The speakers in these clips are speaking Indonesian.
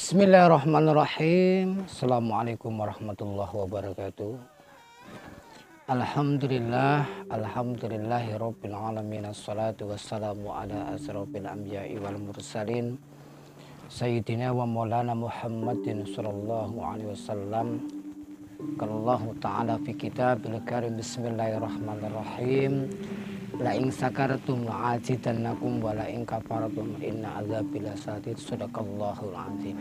Bismillahirrahmanirrahim. Assalamualaikum warahmatullahi wabarakatuh. Alhamdulillahirabbil alamin. Assalatu wassalamu ala asrofil anbiya'i wal mursalin sayyidina wa maulana Muhammadin sallallahu alaihi wasallam. Qallahu ta'ala fi kitabil karim. Bismillahirrahmanirrahim. La in sakartum la'azidannakum wa la in kafartum inna azabi lasadid. Shadaqallahul azim.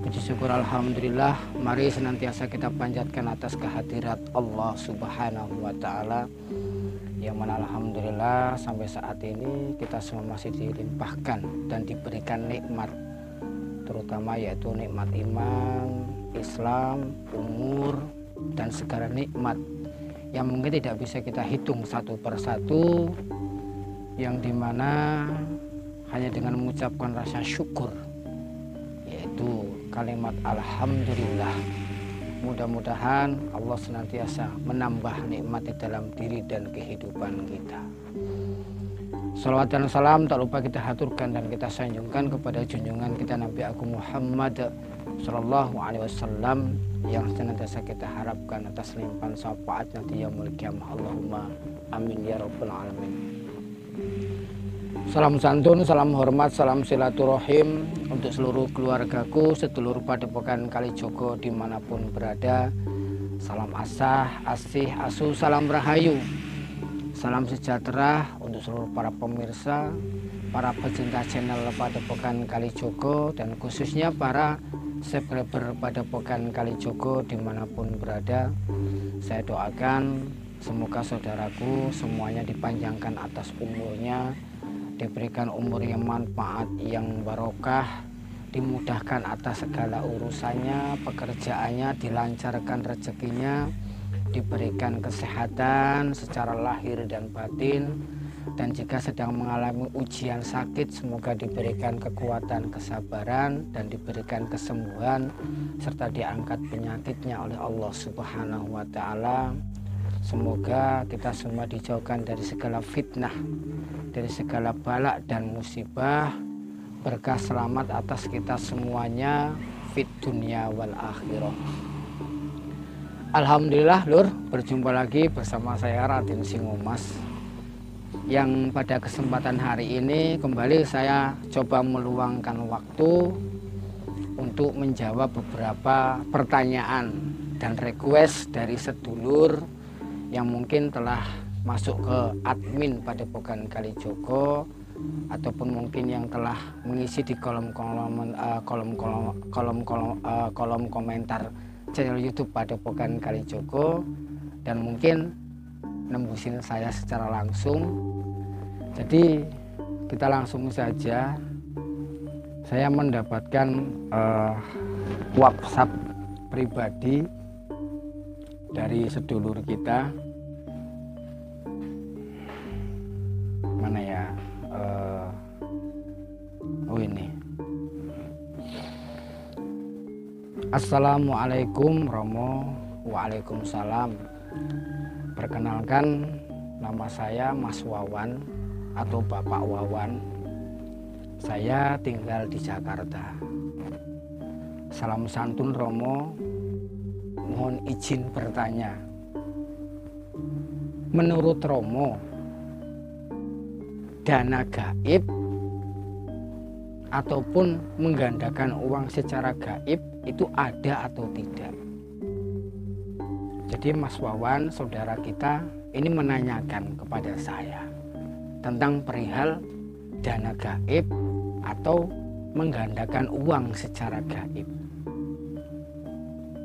Puji syukur alhamdulillah, mari senantiasa kita panjatkan atas kehadirat Allah Subhanahu wa taala, yang mana alhamdulillah sampai saat ini kita semua masih dilimpahkan dan diberikan nikmat, terutama yaitu nikmat iman, Islam, umur, dan segala nikmat yang mungkin tidak bisa kita hitung satu persatu, yang dimana hanya dengan mengucapkan rasa syukur, yaitu kalimat alhamdulillah, mudah-mudahan Allah senantiasa menambah nikmat di dalam diri dan kehidupan kita. Salawat dan salam tak lupa kita haturkan dan kita sanjungkan kepada junjungan kita Nabi Agung Muhammad Sallallahu Alaihi Wasallam, yang senantiasa kita harapkan atas limpahan syafaatnya di yaumul qiyamah. Allahumma amin ya rabbal alamin. Salam santun, salam hormat, salam silaturahim untuk seluruh keluargaku, sedulur padepokan Kalijogo dimanapun berada. Salam asah, asih, asuh, salam rahayu, salam sejahtera untuk seluruh para pemirsa, para pecinta channel Padepokan Kalijogo, dan khususnya para subscriber Padepokan Kalijogo dimanapun berada. Saya doakan semoga saudaraku semuanya dipanjangkan atas umurnya, diberikan umur yang manfaat, yang barokah, dimudahkan atas segala urusannya, pekerjaannya, dilancarkan rezekinya, diberikan kesehatan secara lahir dan batin, dan jika sedang mengalami ujian sakit semoga diberikan kekuatan, kesabaran, dan diberikan kesembuhan, serta diangkat penyakitnya oleh Allah Subhanahu wa taala. Semoga kita semua dijauhkan dari segala fitnah, dari segala balak dan musibah, berkah selamat atas kita semuanya fit dunia wal akhirah. Alhamdulillah lur, berjumpa lagi bersama saya Raden Singomas, yang pada kesempatan hari ini kembali saya coba meluangkan waktu untuk menjawab beberapa pertanyaan dan request dari sedulur yang mungkin telah masuk ke admin Padepokan Kalijogo, ataupun mungkin yang telah mengisi di kolom komentar channel YouTube Padepokan Kalijogo, dan mungkin nembusin saya secara langsung. Jadi kita langsung saja, saya mendapatkan WhatsApp pribadi dari sedulur kita. Mana ya? Oh ini. Assalamualaikum Romo. Waalaikumsalam. Perkenalkan, nama saya Mas Wawan atau Bapak Wawan. Saya tinggal di Jakarta. Salam santun Romo. Mohon izin bertanya. Menurut Romo, dana gaib ataupun menggandakan uang secara gaib itu ada atau tidak? Jadi Mas Wawan, saudara kita ini menanyakan kepada saya tentang perihal dana gaib atau menggandakan uang secara gaib.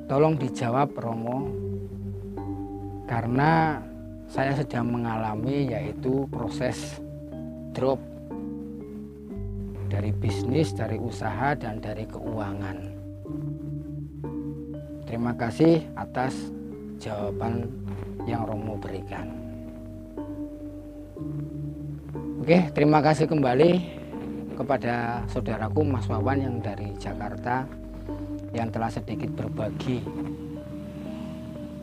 Tolong dijawab Romo, karena saya sedang mengalami yaitu proses drop dari bisnis, dari usaha, dan dari keuangan. Terima kasih atas jawaban yang Romo berikan. Oke, terima kasih kembali kepada saudaraku Mas Wawan yang dari Jakarta, yang telah sedikit berbagi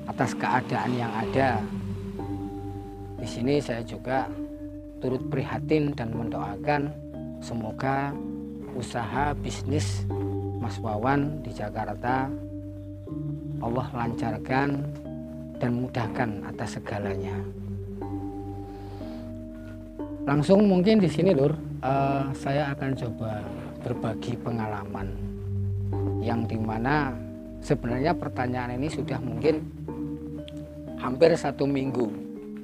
atas keadaan yang ada. Di sini saya juga turut prihatin dan mendoakan semoga usaha bisnis Mas Wawan di Jakarta Allah lancarkan dan mudahkan atas segalanya. Langsung mungkin di sini Lur, saya akan coba berbagi pengalaman yang dimana sebenarnya pertanyaan ini sudah mungkin hampir 1 minggu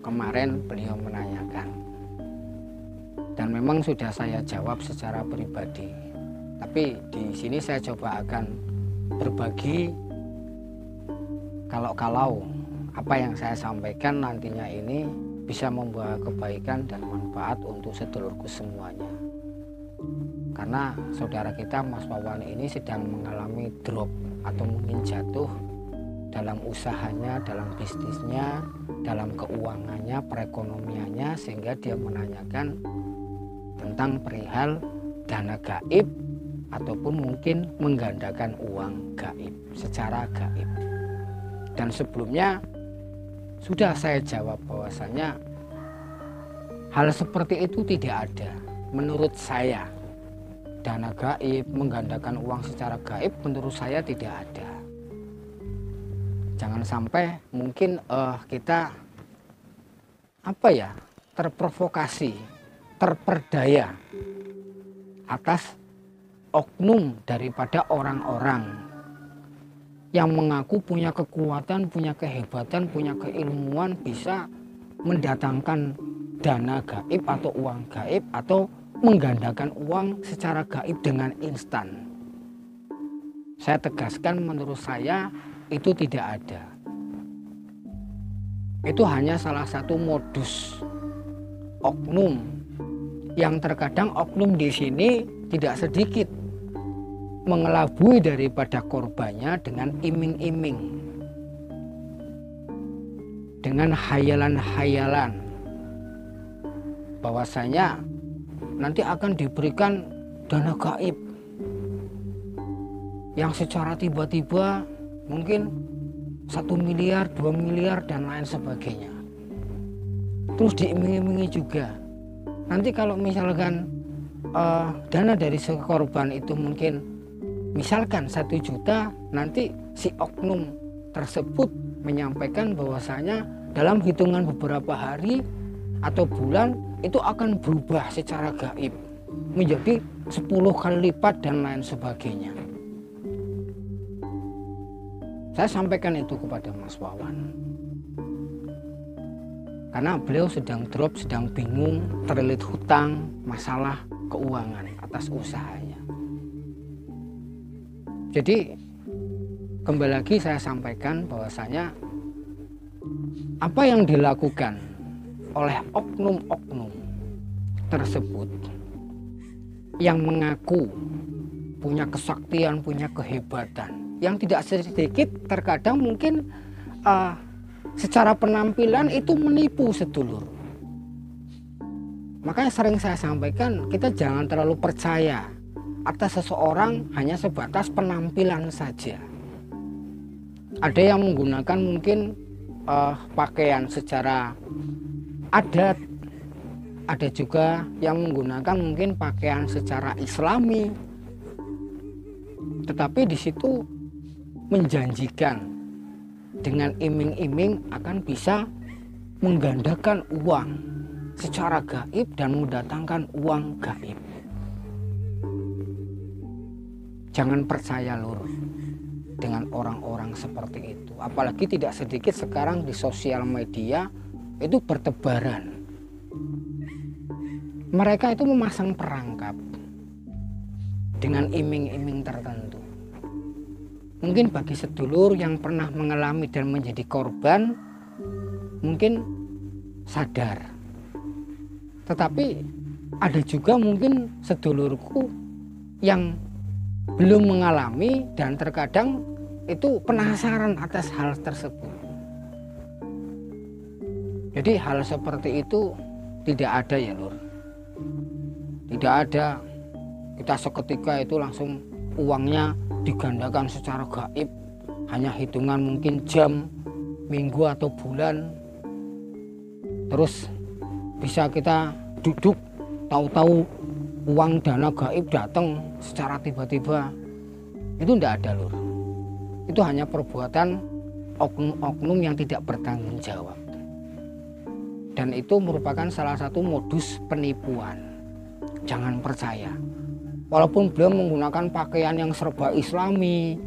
kemarin beliau menanyakan, dan memang sudah saya jawab secara pribadi. Tapi di sini saya coba akan berbagi kalau apa yang saya sampaikan nantinya ini bisa membawa kebaikan dan manfaat untuk sedulurku semuanya. Karena saudara kita Mas Wawan ini sedang mengalami drop atau mungkin jatuh dalam usahanya, dalam bisnisnya, dalam keuangannya, perekonomiannya, sehingga dia menanyakan tentang perihal dana gaib ataupun mungkin menggandakan uang gaib secara gaib. Dan sebelumnya sudah saya jawab bahwasanya hal seperti itu tidak ada. Menurut saya dana gaib, menggandakan uang secara gaib, menurut saya tidak ada. Jangan sampai mungkin kita terprovokasi, terperdaya atas oknum daripada orang-orang yang mengaku punya kekuatan, punya kehebatan, punya keilmuan, bisa mendatangkan dana gaib atau uang gaib atau menggandakan uang secara gaib dengan instan. Saya tegaskan, menurut saya itu tidak ada. Itu hanya salah satu modus oknum yang terkadang oknum di sini tidak sedikit mengelabui daripada korbannya dengan iming-iming, dengan hayalan-hayalan bahwasanya nanti akan diberikan dana gaib yang secara tiba-tiba mungkin 1 miliar, 2 miliar dan lain sebagainya. Terus diiming-imingi juga nanti kalau misalkan dana dari si korban itu mungkin misalkan 1 juta, nanti si oknum tersebut menyampaikan bahwasanya dalam hitungan beberapa hari atau bulan itu akan berubah secara gaib menjadi 10 kali lipat dan lain sebagainya. Saya sampaikan itu kepada Mas Wawan karena beliau sedang drop, sedang bingung, terlilit hutang, masalah keuangan atas usahanya. Jadi kembali lagi saya sampaikan bahwasanya apa yang dilakukan oleh oknum-oknum tersebut yang mengaku punya kesaktian, punya kehebatan, yang tidak sedikit terkadang mungkin secara penampilan itu menipu sedulur. Makanya sering saya sampaikan, kita jangan terlalu percaya atas seseorang hanya sebatas penampilan saja. Ada yang menggunakan mungkin pakaian secara adat, ada juga yang menggunakan mungkin pakaian secara islami, tetapi di situ menjanjikan dengan iming-iming akan bisa menggandakan uang secara gaib dan mendatangkan uang gaib. Jangan percaya Lur dengan orang-orang seperti itu. Apalagi tidak sedikit sekarang di sosial media itu bertebaran. Mereka itu memasang perangkap dengan iming-iming tertentu. Mungkin bagi sedulur yang pernah mengalami dan menjadi korban mungkin sadar. Tetapi ada juga mungkin sedulurku yang belum mengalami dan terkadang itu penasaran atas hal tersebut. Jadi hal seperti itu tidak ada ya Lur. Tidak ada kita seketika itu langsung uangnya digandakan secara gaib, hanya hitungan mungkin jam, minggu atau bulan. Terus bisa kita duduk tahu-tahu uang dana gaib datang secara tiba-tiba. Itu tidak ada, Lur. Itu hanya perbuatan oknum-oknum yang tidak bertanggung jawab. Dan itu merupakan salah satu modus penipuan. Jangan percaya. Walaupun beliau menggunakan pakaian yang serba islami,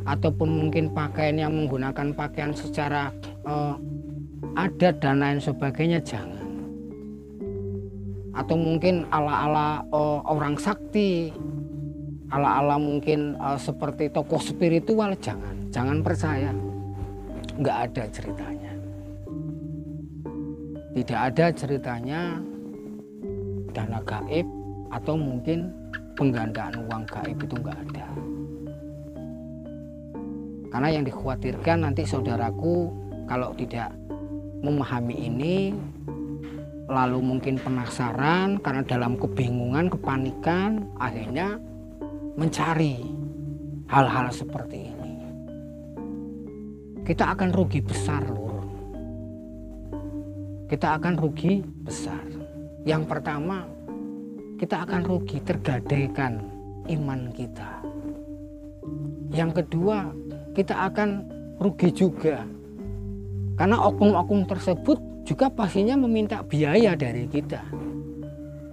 ataupun mungkin pakaian yang menggunakan pakaian secara adat dan lain sebagainya, jangan. Atau mungkin ala-ala orang sakti, ala-ala mungkin seperti tokoh spiritual, jangan percaya. Nggak ada ceritanya. Tidak ada ceritanya dana gaib atau mungkin penggandaan uang gaib, itu nggak ada. Karena yang dikhawatirkan nanti saudaraku kalau tidak memahami ini, lalu mungkin penasaran karena dalam kebingungan, kepanikan, akhirnya mencari hal-hal seperti ini. Kita akan rugi besar, Lur. Kita akan rugi besar. Yang pertama, kita akan rugi, tergadaikan iman kita. Yang kedua, kita akan rugi juga. Karena oknum-oknum tersebut juga pastinya meminta biaya dari kita.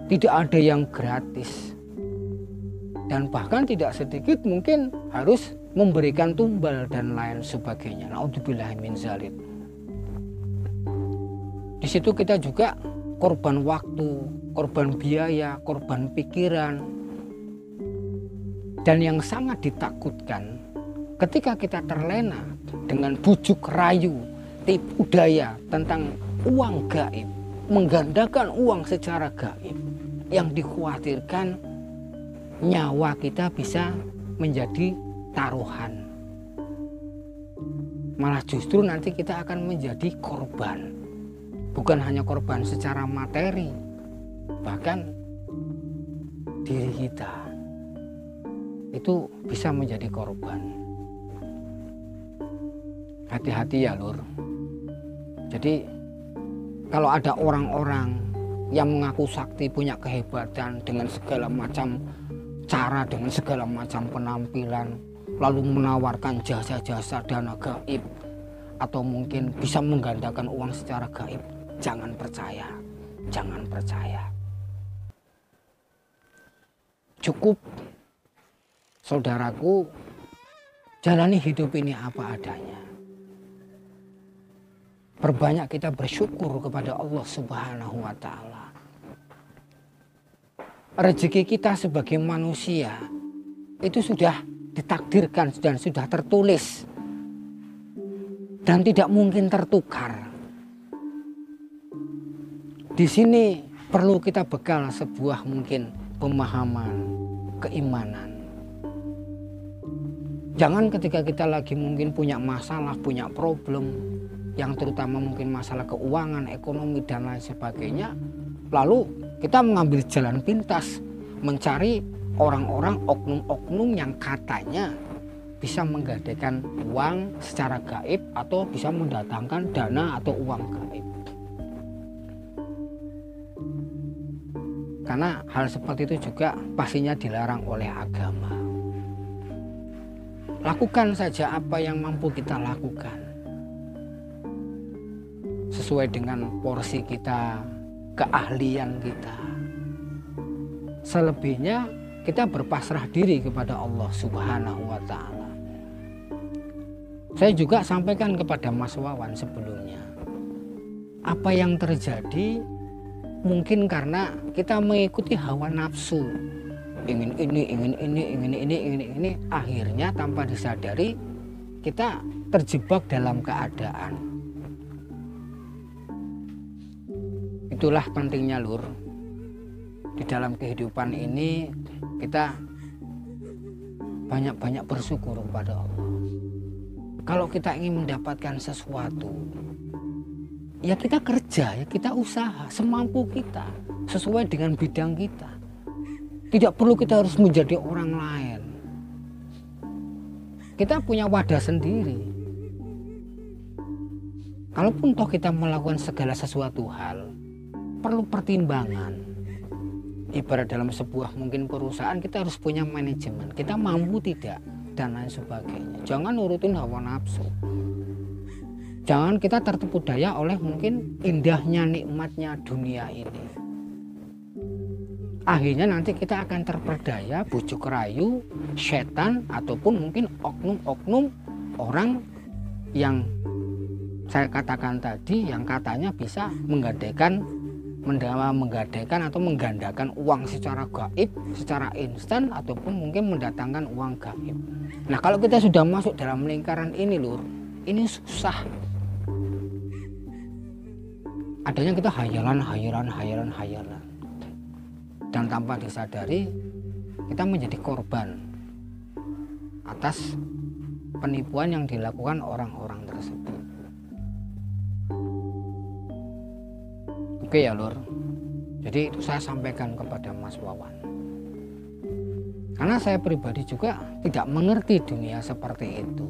Tidak ada yang gratis. Dan bahkan tidak sedikit mungkin harus memberikan tumbal dan lain sebagainya. Naudzubillah min dzalik. Di situ kita juga korban waktu, korban biaya, korban pikiran. Dan yang sangat ditakutkan, ketika kita terlena dengan bujuk rayu, tipu daya tentang uang gaib, menggandakan uang secara gaib, yang dikhawatirkan nyawa kita bisa menjadi taruhan. Malah justru nanti kita akan menjadi korban. Bukan hanya korban secara materi, bahkan diri kita itu bisa menjadi korban. Hati-hati ya, Lur. Jadi kalau ada orang-orang yang mengaku sakti, punya kehebatan dengan segala macam cara, dengan segala macam penampilan, lalu menawarkan jasa-jasa dana gaib, atau mungkin bisa menggandakan uang secara gaib, jangan percaya. Jangan percaya. Cukup saudaraku jalani hidup ini apa adanya. Perbanyak kita bersyukur kepada Allah Subhanahu wa Ta'ala. Rezeki kita sebagai manusia itu sudah ditakdirkan dan sudah tertulis dan tidak mungkin tertukar. Di sini perlu kita bekal sebuah mungkin pemahaman, keimanan. Jangan ketika kita lagi mungkin punya masalah, punya problem, yang terutama mungkin masalah keuangan, ekonomi dan lain sebagainya, lalu kita mengambil jalan pintas mencari orang-orang, oknum-oknum yang katanya bisa menggadaikan uang secara gaib atau bisa mendatangkan dana atau uang gaib. Karena hal seperti itu juga pastinya dilarang oleh agama. Lakukan saja apa yang mampu kita lakukan sesuai dengan porsi kita, keahlian kita. Selebihnya kita berpasrah diri kepada Allah Subhanahu wa Ta'ala. Saya juga sampaikan kepada Mas Wawan sebelumnya, apa yang terjadi mungkin karena kita mengikuti hawa nafsu, ingin ini, akhirnya tanpa disadari kita terjebak dalam keadaan. Itulah pentingnya, Lur, di dalam kehidupan ini kita banyak-banyak bersyukur kepada Allah. Kalau kita ingin mendapatkan sesuatu, ya kita kerja, ya kita usaha semampu kita, sesuai dengan bidang kita. Tidak perlu kita harus menjadi orang lain. Kita punya wadah sendiri. Kalaupun toh kita melakukan segala sesuatu hal, perlu pertimbangan. ibarat dalam sebuah mungkin perusahaan, kita harus punya manajemen, kita mampu tidak, dan lain sebagainya. Jangan nurutin hawa nafsu, jangan kita tertipu daya oleh mungkin indahnya nikmatnya dunia ini. Akhirnya nanti kita akan terperdaya bujuk rayu setan ataupun mungkin oknum-oknum orang yang saya katakan tadi, yang katanya bisa menggadaikan atau menggandakan uang secara gaib, secara instan, ataupun mungkin mendatangkan uang gaib. Nah, kalau kita sudah masuk dalam lingkaran ini, Lur, ini susah. Adanya kita hayalan. Dan tanpa disadari kita menjadi korban atas penipuan yang dilakukan orang-orang tersebut. Oke ya Lur, jadi itu saya sampaikan kepada Mas Wawan, karena saya pribadi juga tidak mengerti dunia seperti itu.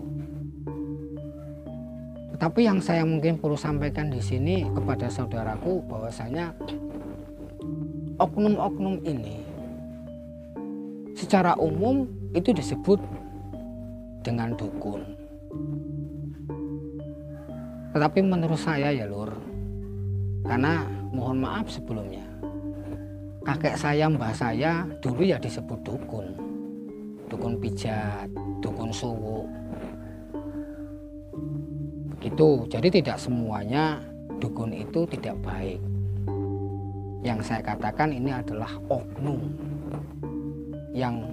Tetapi yang saya mungkin perlu sampaikan di sini kepada saudaraku, bahwasanya oknum-oknum ini secara umum itu disebut dengan dukun. Tetapi menurut saya ya Lur, karena mohon maaf sebelumnya, kakek saya, mbah saya dulu ya disebut dukun. Dukun pijat, dukun suwuk. Begitu. Jadi tidak semuanya dukun itu tidak baik. Yang saya katakan ini adalah oknum yang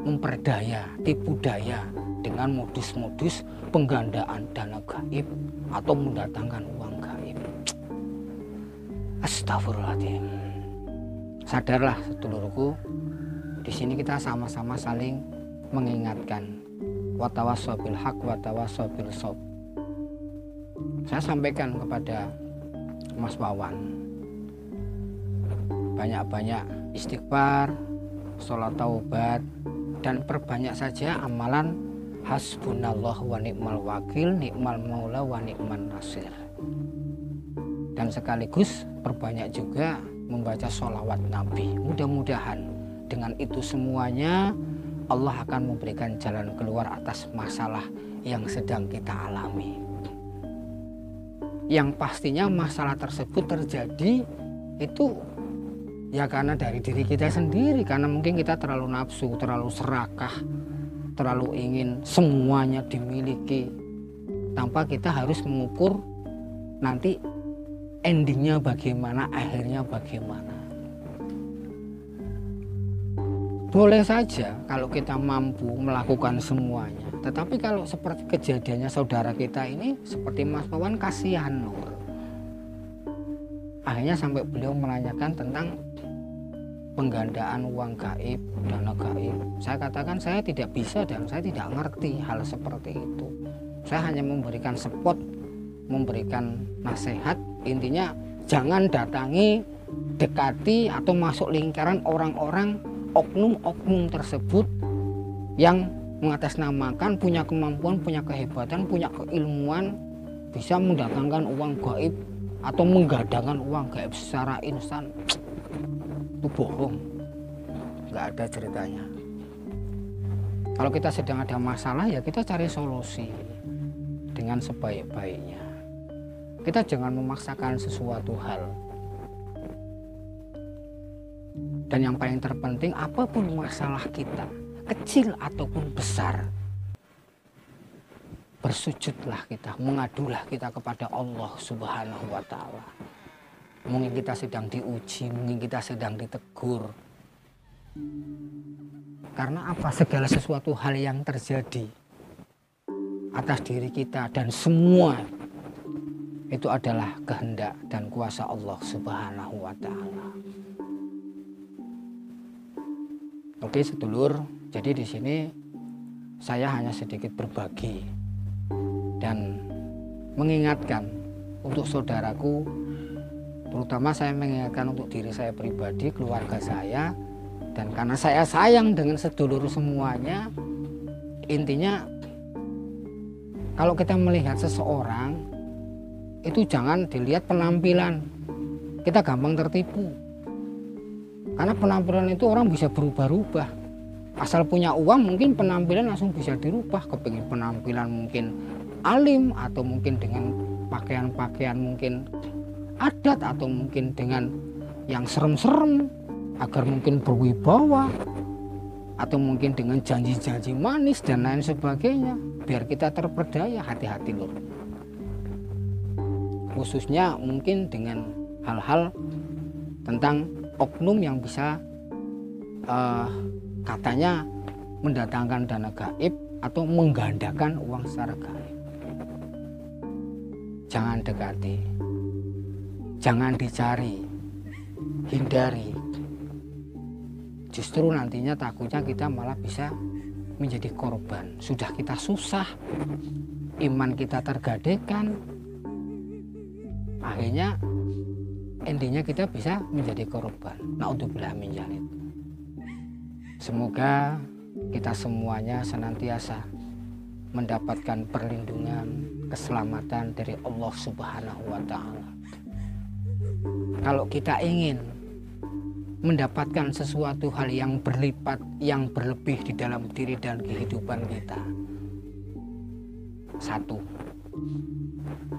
memperdaya, tipu daya dengan modus-modus penggandaan dana gaib atau mendatangkan uang gaib. Astagfirullahaladzim. Sadarlah sedulurku, di sini kita sama-sama saling mengingatkan. Watawassaw bil haq watawassaw bil sabr. Saya sampaikan kepada Mas Wawan, banyak-banyak istighfar, sholat taubat, dan perbanyak saja amalan hasbunallah wa ni'mal wakil, ni'mal maula wa ni'man nasir. Dan sekaligus perbanyak juga membaca sholawat Nabi. Mudah-mudahan dengan itu semuanya Allah akan memberikan jalan keluar atas masalah yang sedang kita alami. Yang pastinya masalah tersebut terjadi itu ya karena dari diri kita sendiri, karena mungkin kita terlalu nafsu, terlalu serakah, terlalu ingin semuanya dimiliki, tanpa kita harus mengukur nanti endingnya bagaimana, akhirnya bagaimana. Boleh saja kalau kita mampu melakukan semuanya, tetapi kalau seperti kejadiannya saudara kita ini, seperti Mas Wawan, kasihan Nur. Akhirnya sampai beliau menanyakan tentang penggandaan uang gaib, dana gaib. Saya katakan saya tidak bisa dan saya tidak ngerti hal seperti itu. Saya hanya memberikan support, memberikan nasihat. Intinya jangan datangi, dekati atau masuk lingkaran orang-orang oknum-oknum tersebut yang mengatasnamakan punya kemampuan, punya kehebatan, punya keilmuan, bisa mendatangkan uang gaib atau menggadangkan uang gaib secara instan. Itu bohong, nggak ada ceritanya. Kalau kita sedang ada masalah ya kita cari solusi dengan sebaik-baiknya. Kita jangan memaksakan sesuatu hal. Dan yang paling terpenting, apapun masalah kita, kecil ataupun besar, bersujudlah kita, mengadulah kita kepada Allah Subhanahu wa Ta'ala. Mungkin kita sedang diuji, mungkin kita sedang ditegur. Karena apa? Segala sesuatu hal yang terjadi atas diri kita dan semua itu adalah kehendak dan kuasa Allah Subhanahu wa Ta'ala. Oke sedulur, jadi di sini saya hanya sedikit berbagi dan mengingatkan untuk saudaraku, terutama saya mengingatkan untuk diri saya pribadi, keluarga saya, dan karena saya sayang dengan sedulur semuanya. Intinya kalau kita melihat seseorang itu jangan dilihat penampilan, kita gampang tertipu. Karena penampilan itu orang bisa berubah-ubah. Asal punya uang mungkin penampilan langsung bisa dirubah. Kepingin penampilan mungkin alim, atau mungkin dengan pakaian-pakaian mungkin adat, atau mungkin dengan yang serem-serem agar mungkin berwibawa, atau mungkin dengan janji-janji manis dan lain sebagainya, biar kita terperdaya. Hati-hati lur, khususnya mungkin dengan hal-hal tentang oknum yang bisa katanya mendatangkan dana gaib atau menggandakan uang secara gaib. Jangan dekati, jangan dicari, hindari. Justru nantinya takutnya kita malah bisa menjadi korban. Sudah kita susah, iman kita tergadaikan, akhirnya endingnya kita bisa menjadi korban. Naudzubillah min dzalik. Semoga kita semuanya senantiasa mendapatkan perlindungan, keselamatan dari Allah Subhanahu wa Ta'ala. Kalau kita ingin mendapatkan sesuatu hal yang berlipat, yang berlebih di dalam diri dan kehidupan kita, satu,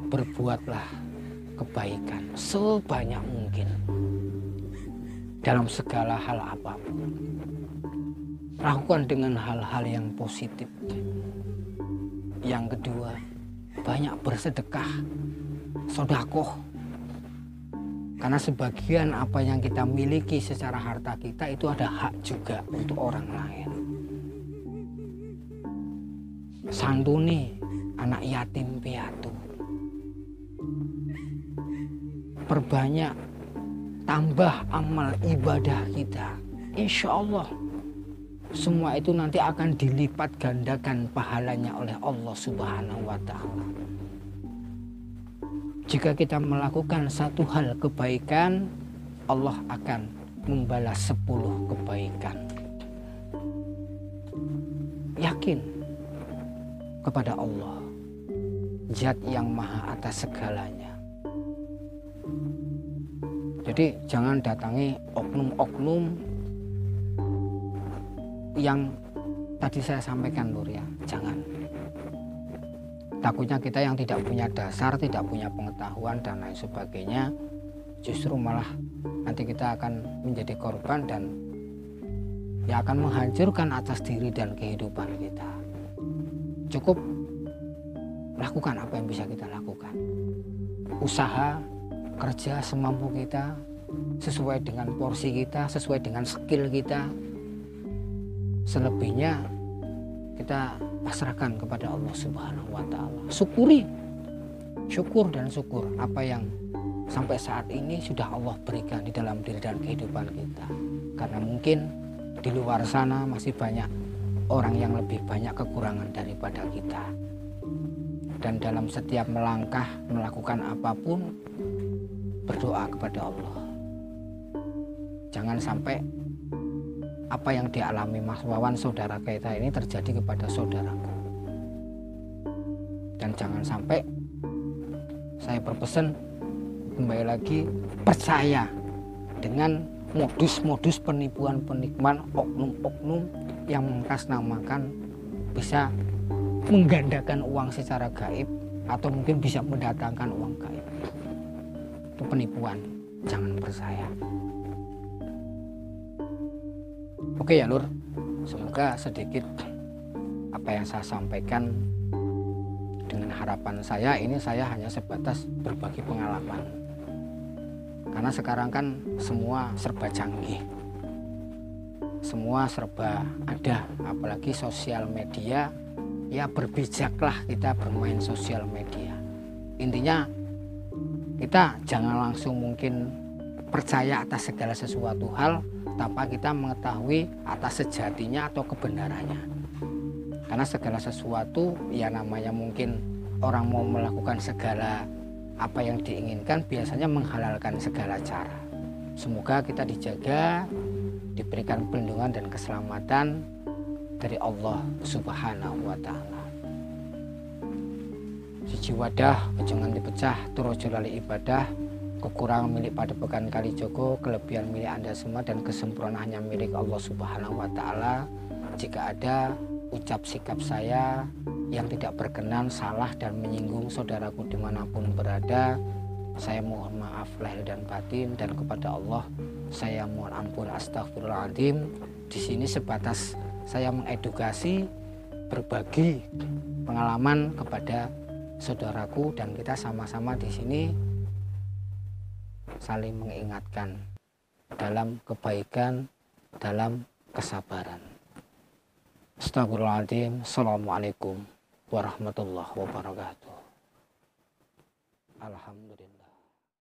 berbuatlah kebaikan sebanyak mungkin dalam segala hal apapun. Lakukan dengan hal-hal yang positif. Yang kedua, banyak bersedekah, sedekah. Karena sebagian apa yang kita miliki secara harta kita itu ada hak juga untuk orang lain. Santuni anak yatim piatu. Perbanyak, tambah amal ibadah kita. Insya Allah semua itu nanti akan dilipat gandakan pahalanya oleh Allah Subhanahu wa Ta'ala. Jika kita melakukan satu hal kebaikan, Allah akan membalas 10 kebaikan. Yakin kepada Allah, Zat yang maha atas segalanya. Jadi jangan datangi oknum-oknum yang tadi saya sampaikan lur ya, jangan. Takutnya kita yang tidak punya dasar, tidak punya pengetahuan dan lain sebagainya, justru malah nanti kita akan menjadi korban dan ya akan menghancurkan atas diri dan kehidupan kita. Cukup lakukan apa yang bisa kita lakukan. Usaha, kerja semampu kita, sesuai dengan porsi kita, sesuai dengan skill kita. Selebihnya kita pasrahkan kepada Allah Subhanahu wa Ta'ala. Syukuri, syukur dan syukur apa yang sampai saat ini sudah Allah berikan di dalam diri dan kehidupan kita. Karena mungkin di luar sana masih banyak orang yang lebih banyak kekurangan daripada kita. Dan dalam setiap melangkah, melakukan apapun, berdoa kepada Allah. Jangan sampai apa yang dialami Mas Wawan saudara kita ini terjadi kepada saudaraku. Dan jangan sampai saya berpesan kembali lagi, percaya dengan modus-modus penipuan-penipuan oknum-oknum yang mengatasnamakan bisa menggandakan uang secara gaib atau mungkin bisa mendatangkan uang gaib. Itu penipuan, jangan percaya. Oke ya lur, semoga sedikit apa yang saya sampaikan dengan harapan saya ini saya hanya sebatas berbagi pengalaman. Karena sekarang kan semua serba canggih, semua serba ada, apalagi sosial media. Ya berbijaklah kita bermain sosial media. Intinya kita jangan langsung mungkin percaya atas segala sesuatu hal tanpa kita mengetahui atas sejatinya atau kebenarannya. Karena segala sesuatu ya namanya mungkin orang mau melakukan segala apa yang diinginkan biasanya menghalalkan segala cara. Semoga kita dijaga, diberikan perlindungan dan keselamatan dari Allah Subhanahu wa Ta'ala. Siji wadah jangan dipecah, turu lali ibadah. kekurangan milik Padepokan Kalijogo, kelebihan milik Anda semua, dan kesempurnaannya milik Allah Subhanahu wa Ta'ala. Jika ada ucap sikap saya yang tidak berkenan, salah, dan menyinggung saudaraku dimanapun berada, saya mohon maaf lahir dan batin, dan kepada Allah saya mohon ampun. Astagfirullahaladzim. Di sini sebatas saya mengedukasi, berbagi pengalaman kepada saudaraku, dan kita sama-sama di sini saling mengingatkan dalam kebaikan, dalam kesabaran. Astagfirullahaladzim. Assalamualaikum warahmatullahi wabarakatuh. Alhamdulillah.